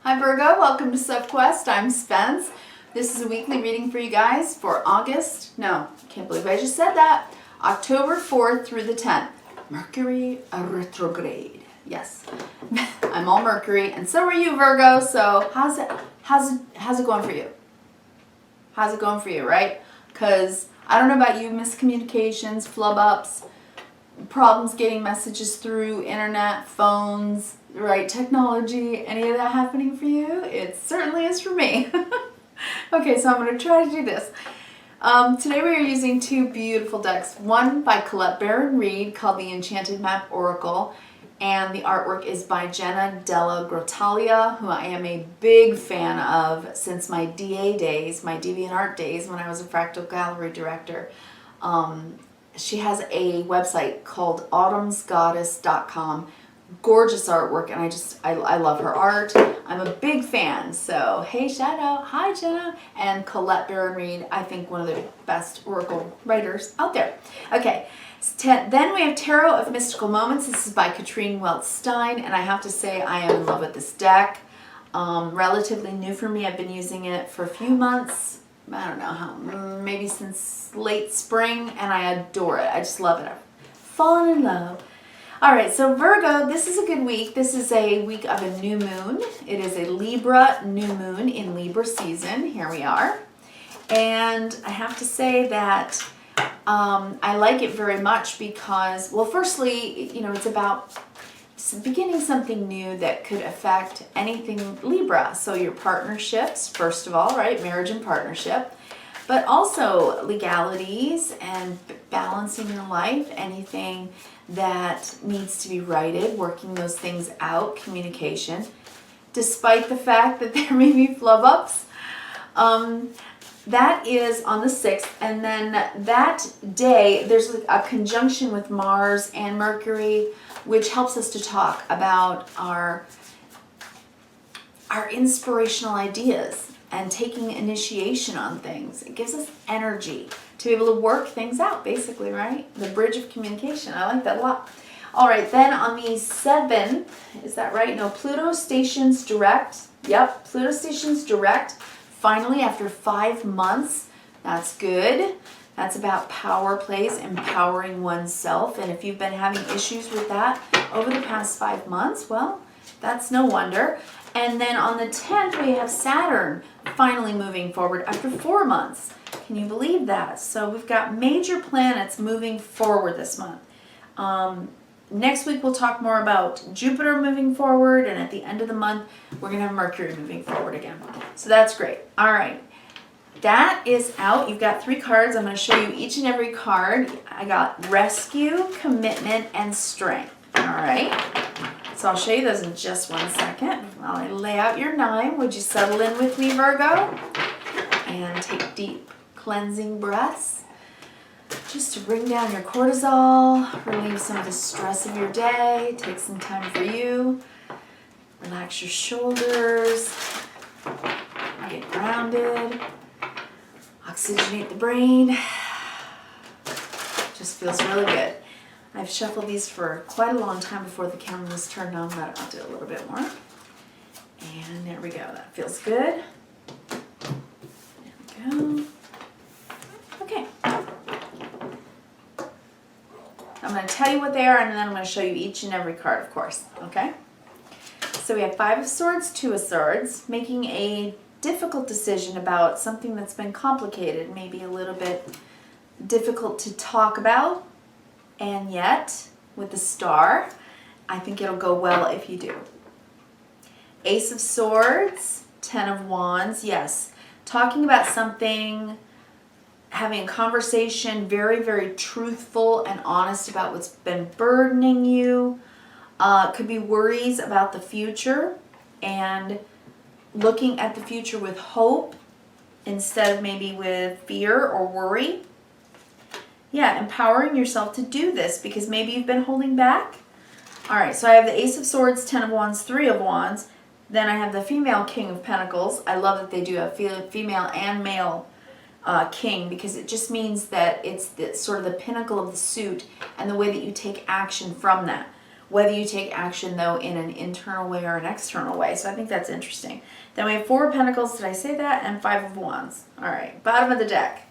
Hi Virgo, welcome to Sophquest. I'm Spence. This is a weekly reading for you guys for can't believe I just said that, October 4th through the 10th. Mercury retrograde. Yes, I'm all Mercury, and so are you, Virgo. So how's it going for you? How's it going for you, right? Because I don't know about you, miscommunications, flub ups, problems getting messages through internet, phones, right, technology, any of that happening for you? It certainly is for me. Okay, so I'm going to try to do this. Today we are using two beautiful decks. One by Colette Baron Reed called the Enchanted Map Oracle, and the artwork is by Jenna Della Grottaglia, who I am a big fan of since my DA days, my DeviantArt days when I was a fractal gallery director. She has a website called autumnsgoddess.com. Gorgeous artwork, and I love her art. I'm a big fan. So hey, shout out, hi Jenna, and Colette Baron Reed, I think one of the best oracle writers out there. Okay, then we have Tarot of Mystical Moments. This is by Katrine Welch-Stein, and I have to say I am in love with this deck. Relatively new for me. I've been using it for a few months. I don't know how, maybe since late spring, and I adore it. I just love it. I've fallen in love. All right, so Virgo, this is a good week. This is a week of a new moon. It is a Libra new moon in Libra season. Here we are. And I have to say that I like it very much because, well, firstly, you know, it's about beginning something new that could affect anything Libra. So your partnerships, first of all, right? Marriage and partnership. But also legalities and balancing your life, anything that needs to be righted, working those things out, communication, despite the fact that there may be flub ups. That is on the 6th, and then that day there's a conjunction with Mars and Mercury, which helps us to talk about our inspirational ideas and taking initiation on things. It gives us energy to be able to work things out, basically, right? The bridge of communication. I like that a lot. All right, then on the 7th, is that right? No, Pluto stations direct. Yep, Pluto stations direct. Finally, after 5 months, that's good. That's about power plays, empowering oneself. And if you've been having issues with that over the past 5 months, well, that's no wonder. And then on the 10th, we have Saturn finally moving forward after 4 months. Can you believe that? So we've got major planets moving forward this month. Next week, we'll talk more about Jupiter moving forward. And at the end of the month, we're going to have Mercury moving forward again. So that's great. All right. That is out. You've got 3 cards. I'm going to show you each and every card. I got Rescue, Commitment, and Strength. All right. So I'll show you those in just 1 second. While I lay out your 9, would you settle in with me, Virgo? And take deep cleansing breaths just to bring down your cortisol, relieve some of the stress of your day, take some time for you, relax your shoulders, get grounded, oxygenate the brain. Just feels really good. I've shuffled these for quite a long time before the camera was turned on, but I'll do a little bit more. And there we go. That feels good. There we go. Okay. I'm going to tell you what they are, and then I'm going to show you each and every card, of course. Okay? So we have 5 of Swords, 2 of Swords, making a difficult decision about something that's been complicated, maybe a little bit difficult to talk about. And yet, with the Star, I think it'll go well if you do. Ace of Swords, 10 of Wands, yes. Talking about something, having a conversation, very, very truthful and honest about what's been burdening you. Could be worries about the future and looking at the future with hope instead of maybe with fear or worry. Yeah, empowering yourself to do this because maybe you've been holding back. All right, so I have the Ace of Swords, 10 of Wands, 3 of Wands. Then I have the female King of Pentacles. I love that they do a female and male king because it just means that it's sort of the pinnacle of the suit and the way that you take action from that. whether you take action, though, in an internal way or an external way. So I think that's interesting. Then we have 4 of Pentacles, did I say that? And 5 of Wands. All right, bottom of the deck.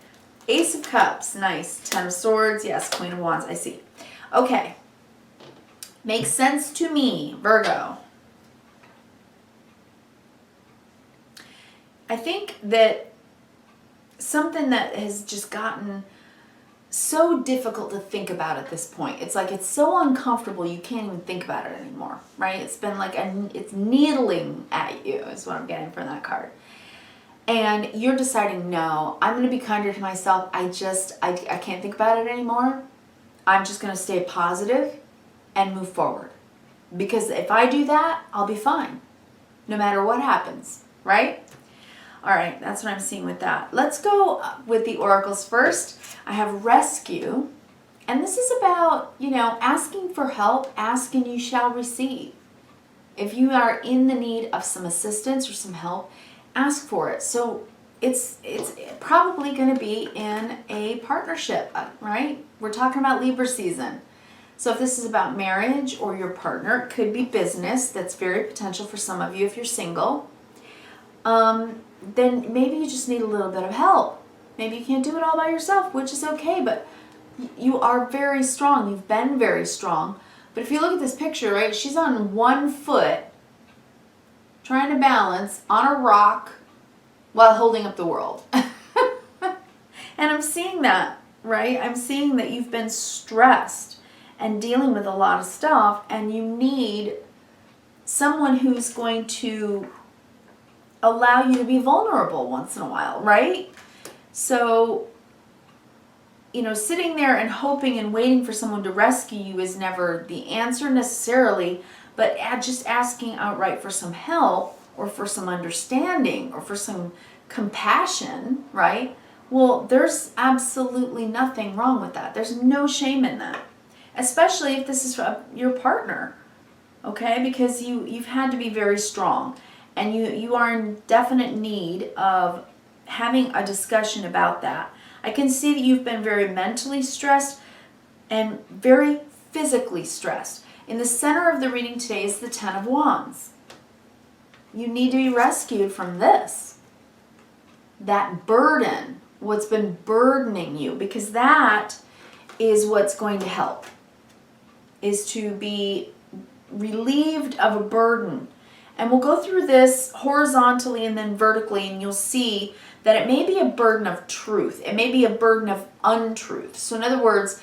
Ace of Cups, nice. 10 of Swords, yes. Queen of Wands, I see. Okay. Makes sense to me, Virgo. I think that something that has just gotten so difficult to think about at this point. It's like it's so uncomfortable you can't even think about it anymore, right? It's been like it's needling at you is what I'm getting from that card. And you're deciding, no, I'm going to be kinder to myself. I can't think about it anymore. I'm just going to stay positive and move forward. Because if I do that, I'll be fine. No matter what happens, right? All right, that's what I'm seeing with that. Let's go with the oracles first. I have rescue. And this is about, asking for help. Ask and you shall receive. If you are in the need of some assistance or some help, ask for it. So it's probably going to be in a partnership, right? We're talking about Libra season. So if this is about marriage or your partner, it could be business. That's very potential for some of you if you're single. Then maybe you just need a little bit of help. Maybe you can't do it all by yourself, which is okay, but you are very strong. You've been very strong. But if you look at this picture, right, she's on one foot trying to balance on a rock while holding up the world. And I'm seeing that, right? I'm seeing that you've been stressed and dealing with a lot of stuff, and you need someone who's going to allow you to be vulnerable once in a while, right? So, sitting there and hoping and waiting for someone to rescue you is never the answer necessarily, but just asking outright for some help or for some understanding or for some compassion, right? Well, there's absolutely nothing wrong with that. There's no shame in that, especially if this is your partner, okay? Because you've had to be very strong. And you are in definite need of having a discussion about that. I can see that you've been very mentally stressed and very physically stressed. In the center of the reading today is the 10 of Wands. You need to be rescued from this. That burden, what's been burdening you, because that is what's going to help, is to be relieved of a burden. And we'll go through this horizontally and then vertically, and you'll see that it may be a burden of truth. It may be a burden of untruth. So in other words,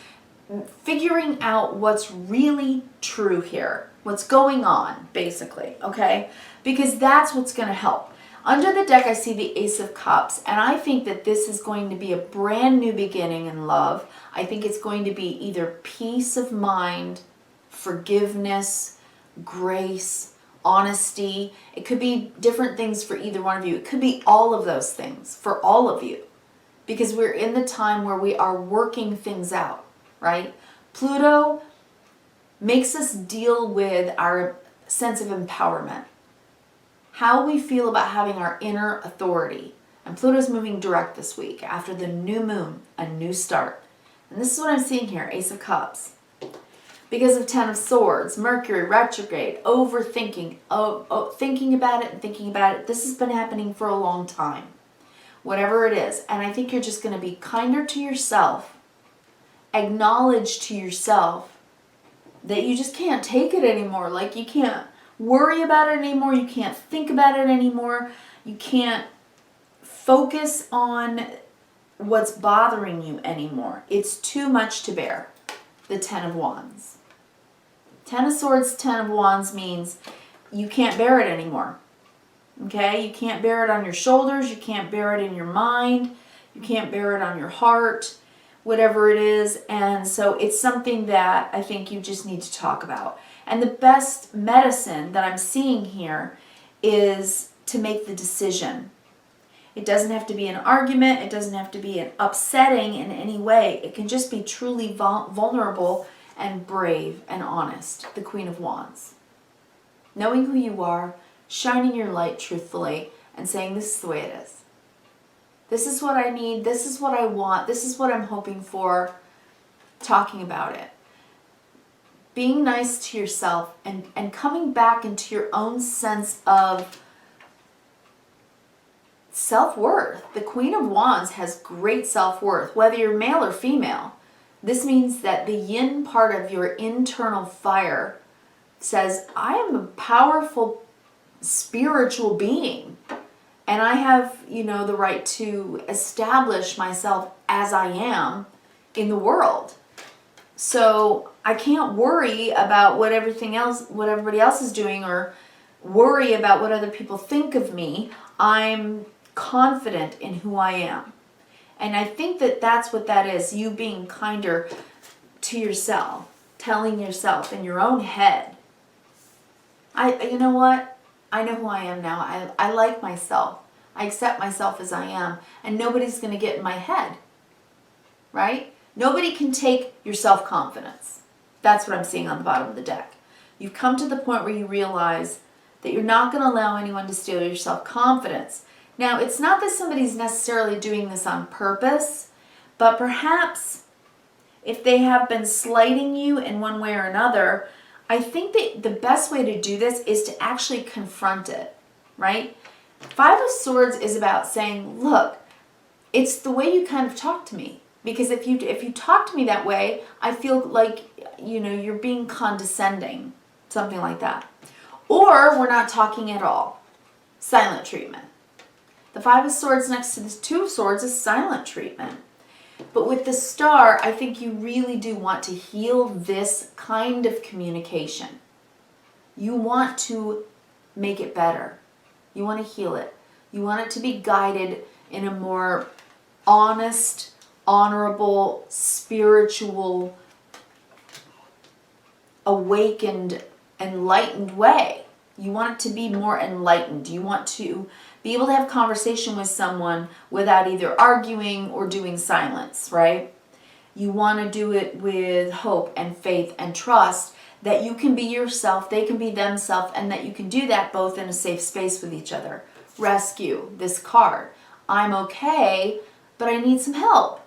figuring out what's really true here, what's going on, basically, okay? Because that's what's going to help. Under the deck, I see the Ace of Cups, and I think that this is going to be a brand new beginning in love. I think it's going to be either peace of mind, forgiveness, grace, honesty. It could be different things for either one of you. It could be all of those things for all of you, because we're in the time where we are working things out, right? Pluto makes us deal with our sense of empowerment, how we feel about having our inner authority. And Pluto's moving direct this week after the new moon, a new start. And this is what I'm seeing here, Ace of Cups. Because of 10 of Swords, Mercury, retrograde, overthinking, thinking about it and thinking about it. This has been happening for a long time, whatever it is. And I think you're just going to be kinder to yourself, acknowledge to yourself that you just can't take it anymore. Like you can't worry about it anymore. You can't think about it anymore. You can't focus on what's bothering you anymore. It's too much to bear. The 10 of Wands. 10 of Swords, 10 of Wands means you can't bear it anymore. Okay? You can't bear it on your shoulders. You can't bear it in your mind. You can't bear it on your heart, whatever it is. And so it's something that I think you just need to talk about. And the best medicine that I'm seeing here is to make the decision. It doesn't have to be an argument. It doesn't have to be an upsetting in any way. It can just be truly vulnerable and brave and honest. The Queen of Wands. Knowing who you are, shining your light truthfully, and saying, this is the way it is. This is what I need. This is what I want. This is what I'm hoping for. Talking about it. being nice to yourself and coming back into your own sense of self-worth. The Queen of Wands has great self-worth, whether you're male or female. This means that the yin part of your internal fire says, I am a powerful spiritual being, and I have, the right to establish myself as I am in the world. So I can't worry about what everybody else is doing, or worry about what other people think of me. I'm confident in who I am. And I think that that's what that is, you being kinder to yourself, telling yourself in your own head, you know what? I know who I am now. I like myself. I accept myself as I am. And nobody's going to get in my head. Right? Nobody can take your self-confidence. That's what I'm seeing on the bottom of the deck. You've come to the point where you realize that you're not going to allow anyone to steal your self-confidence. Now, it's not that somebody's necessarily doing this on purpose, but perhaps if they have been slighting you in one way or another, I think that the best way to do this is to actually confront it, right? Five of Swords is about saying, look, it's the way you kind of talk to me. Because if you talk to me that way, I feel like, you're being condescending, something like that. Or we're not talking at all. Silent treatment. The Five of Swords next to the Two of Swords is silent treatment. But with the Star, I think you really do want to heal this kind of communication. You want to make it better. You want to heal it. You want it to be guided in a more honest, honorable, spiritual, awakened, enlightened way. You want it to be more enlightened. You want to be able to have conversation with someone without either arguing or doing silence, right? You want to do it with hope and faith and trust that you can be yourself, they can be themselves, and that you can do that both in a safe space with each other. Rescue, this card. I'm okay, but I need some help.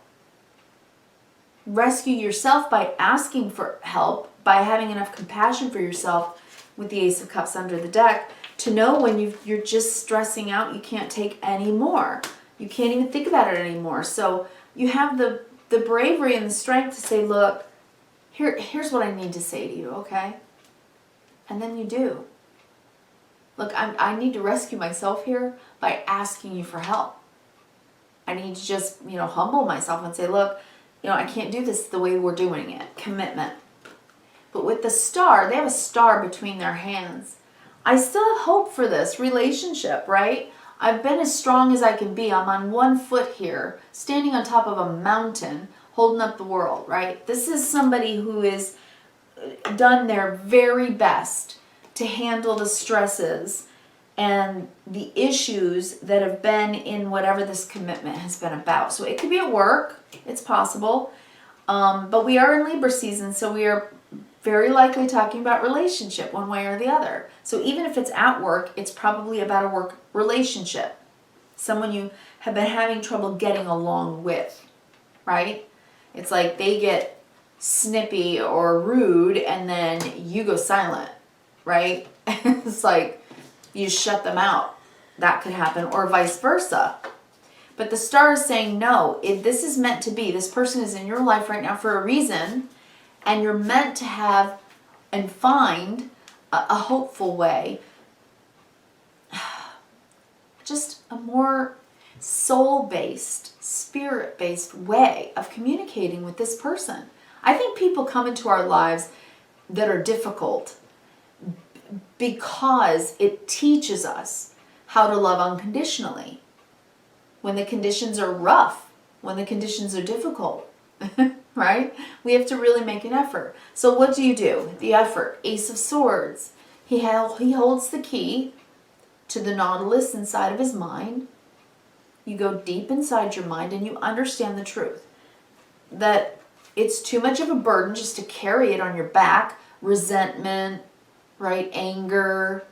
Rescue yourself by asking for help, by having enough compassion for yourself with the Ace of Cups under the deck to know when you're just stressing out, you can't take any more. You can't even think about it anymore. So you have the bravery and the strength to say, look, here's what I need to say to you, okay? And then you do. Look, I need to rescue myself here by asking you for help. I need to just, humble myself and say, look, I can't do this the way we're doing it. Commitment. But with the Star, they have a star between their hands. I still have hope for this relationship, right? I've been as strong as I can be. I'm on one foot here, standing on top of a mountain, holding up the world, right? This is somebody who has done their very best to handle the stresses and the issues that have been in whatever this commitment has been about. So it could be at work. It's possible. But we are in Libra season, so we are very likely talking about relationship one way or the other. So even if it's at work, it's probably about a work relationship. Someone you have been having trouble getting along with, right? It's like they get snippy or rude and then you go silent, right? It's like you shut them out. That could happen, or vice versa. But the Star is saying, no, if this is meant to be, this person is in your life right now for a reason, and you're meant to have and find a hopeful way, just a more soul-based, spirit-based way of communicating with this person. I think people come into our lives that are difficult because it teaches us how to love unconditionally. When the conditions are rough, when the conditions are difficult, right? We have to really make an effort. So what do? The effort. Ace of Swords. He holds the key to the Nautilus inside of his mind. You go deep inside your mind and you understand the truth. That it's too much of a burden just to carry it on your back. Resentment, right? Anger,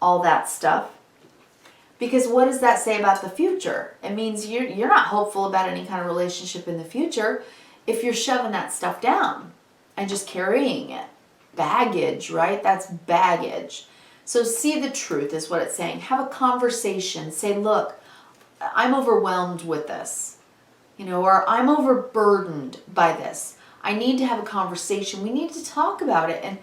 all that stuff. Because what does that say about the future? It means you're not hopeful about any kind of relationship in the future if you're shoving that stuff down and just carrying it. baggage, right? That's baggage. So see the truth is what it's saying. Have a conversation. Say, look, I'm overwhelmed with this, or I'm overburdened by this. I need to have a conversation. We need to talk about it, and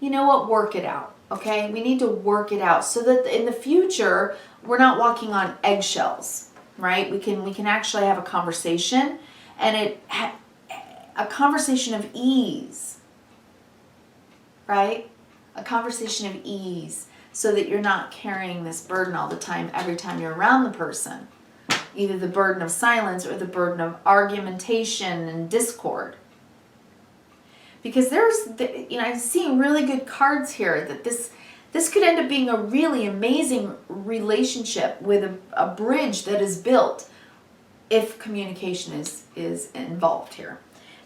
you know what? Work it out, okay? We need to work it out so that in the future, we're not walking on eggshells, right? We can actually have a conversation, and a conversation of ease, right? A conversation of ease, so that you're not carrying this burden all the time every time you're around the person. Either the burden of silence or the burden of argumentation and discord. Because I'm seeing really good cards here that this could end up being a really amazing relationship with a bridge that is built if communication is involved here.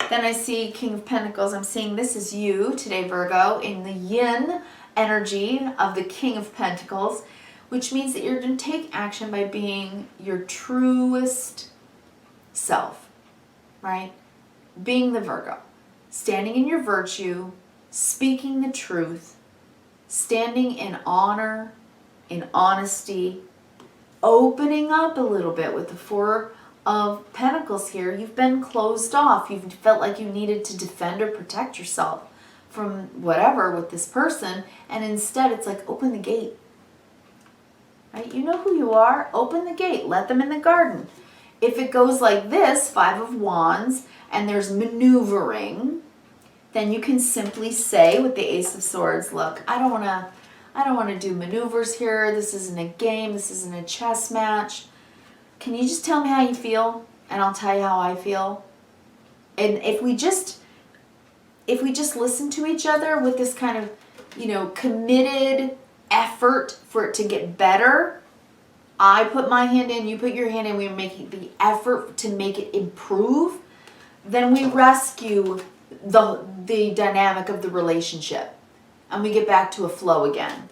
Then I see King of Pentacles. I'm seeing this is you today, Virgo, in the yin energy of the King of Pentacles, which means that you're going to take action by being your truest self, right? Being the Virgo, standing in your virtue, speaking the truth, standing in honor, in honesty, opening up a little bit with the Four of Pentacles here. You've been closed off. You've felt like you needed to defend or protect yourself from whatever with this person, and instead it's like, open the gate. Right? You know who you are. Open the gate. Let them in the garden. If it goes like this, Five of Wands, and there's maneuvering, then you can simply say with the Ace of Swords, look, I don't want to do maneuvers here. This isn't a game. This isn't a chess match. Can you just tell me how you feel, and I'll tell you how I feel? And if we just listen to each other with this kind of, committed effort for it to get better, I put my hand in, you put your hand in, we're making the effort to make it improve, then we rescue the dynamic of the relationship and we get back to a flow again.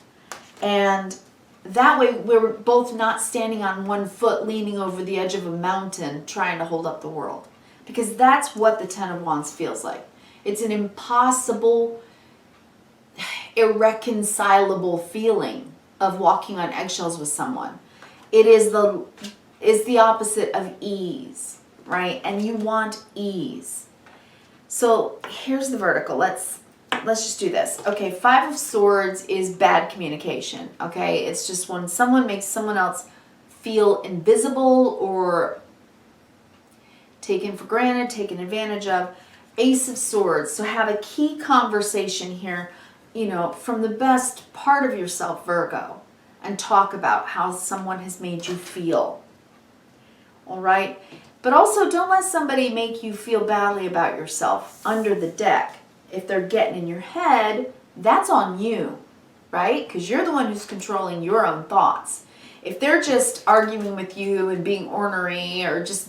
And that way we're both not standing on one foot leaning over the edge of a mountain trying to hold up the world. Because that's what the Ten of Wands feels like. It's an impossible, irreconcilable feeling of walking on eggshells with someone. It is the opposite of ease, right? And you want ease. So here's the vertical. Let's just do this. Okay, Five of Swords is bad communication. Okay, it's just when someone makes someone else feel invisible or taken for granted, taken advantage of. Ace of Swords. So have a key conversation here, from the best part of yourself, Virgo, and talk about how someone has made you feel. All right? But also don't let somebody make you feel badly about yourself under the deck. If they're getting in your head, that's on you, right? Because you're the one who's controlling your own thoughts. If they're just arguing with you and being ornery or just,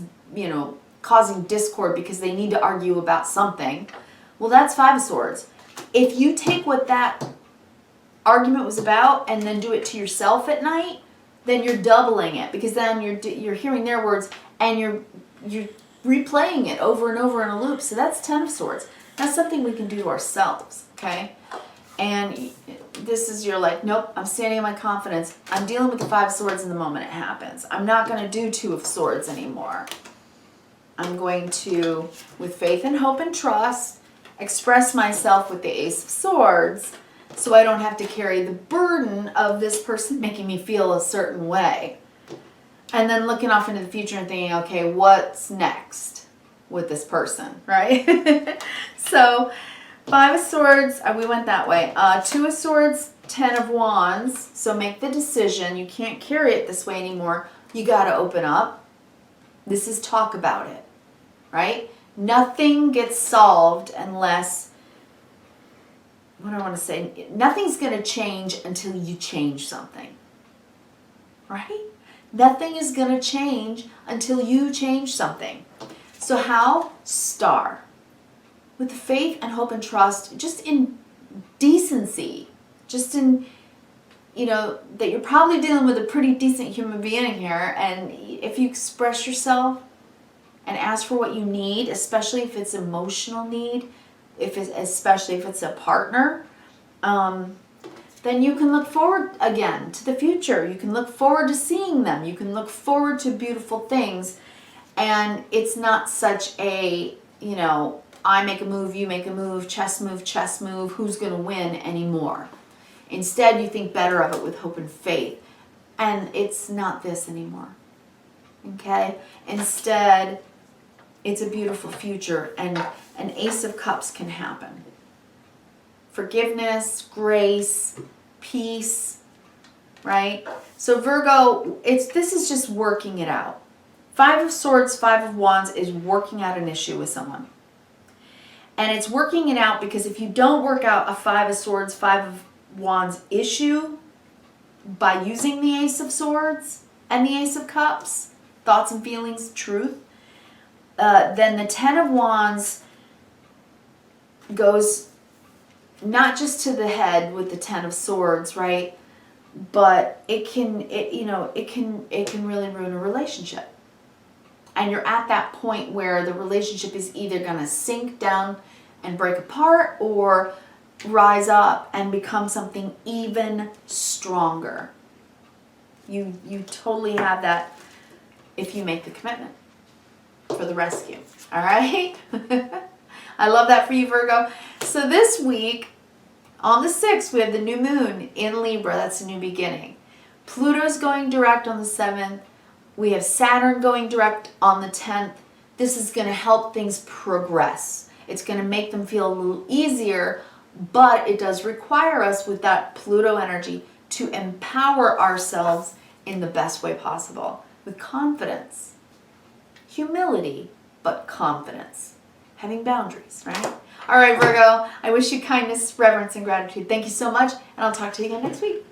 causing discord because they need to argue about something, well, that's Five of Swords. If you take what that argument was about and then do it to yourself at night, then you're doubling it, because then you're hearing their words and you're replaying it over and over in a loop. So that's Ten of Swords. That's something we can do to ourselves, okay? And this is, you're like, nope, I'm standing in my confidence. I'm dealing with the Five of Swords in the moment it happens. I'm not going to do Two of Swords anymore. I'm going to, with faith and hope and trust, express myself with the Ace of Swords so I don't have to carry the burden of this person making me feel a certain way. And then looking off into the future and thinking, okay, what's next with this person, right? So, Five of Swords, we went that way. Two of Swords, Ten of Wands. So make the decision. You can't carry it this way anymore. You got to open up. This is talk about it, right? Nothing gets solved unless, what do I want to say? Nothing's going to change until you change something, right? Nothing is going to change until you change something. So how? Star. With faith and hope and trust, just in decency, just in, that you're probably dealing with a pretty decent human being here. And if you express yourself and ask for what you need, especially if it's emotional need, especially if it's a partner, then you can look forward again to the future. You can look forward to seeing them. You can look forward to beautiful things. And it's not such a, you know, I make a move, you make a move, chess move, who's going to win anymore. Instead, you think better of it with hope and faith. And it's not this anymore. Okay? Instead, it's a beautiful future, and an Ace of Cups can happen. Forgiveness, grace, peace, right? So Virgo, this is just working it out. 5 of Swords, 5 of Wands is working out an issue with someone. And it's working it out because if you don't work out a 5 of Swords, 5 of Wands issue by using the Ace of Swords and the Ace of Cups, thoughts and feelings, truth, then the 10 of Wands goes not just to the head with the 10 of Swords, right? But it can really ruin a relationship. And you're at that point where the relationship is either going to sink down and break apart or rise up and become something even stronger. You totally have that if you make the commitment for the rescue. All right? I love that for you, Virgo. So this week, on the 6th, we have the new moon in Libra. That's a new beginning. Pluto's going direct on the 7th. We have Saturn going direct on the 10th. This is going to help things progress. It's going to make them feel a little easier, but it does require us with that Pluto energy to empower ourselves in the best way possible with confidence. Humility, but confidence. Having boundaries, right? All right, Virgo, I wish you kindness, reverence, and gratitude. Thank you so much, and I'll talk to you again next week.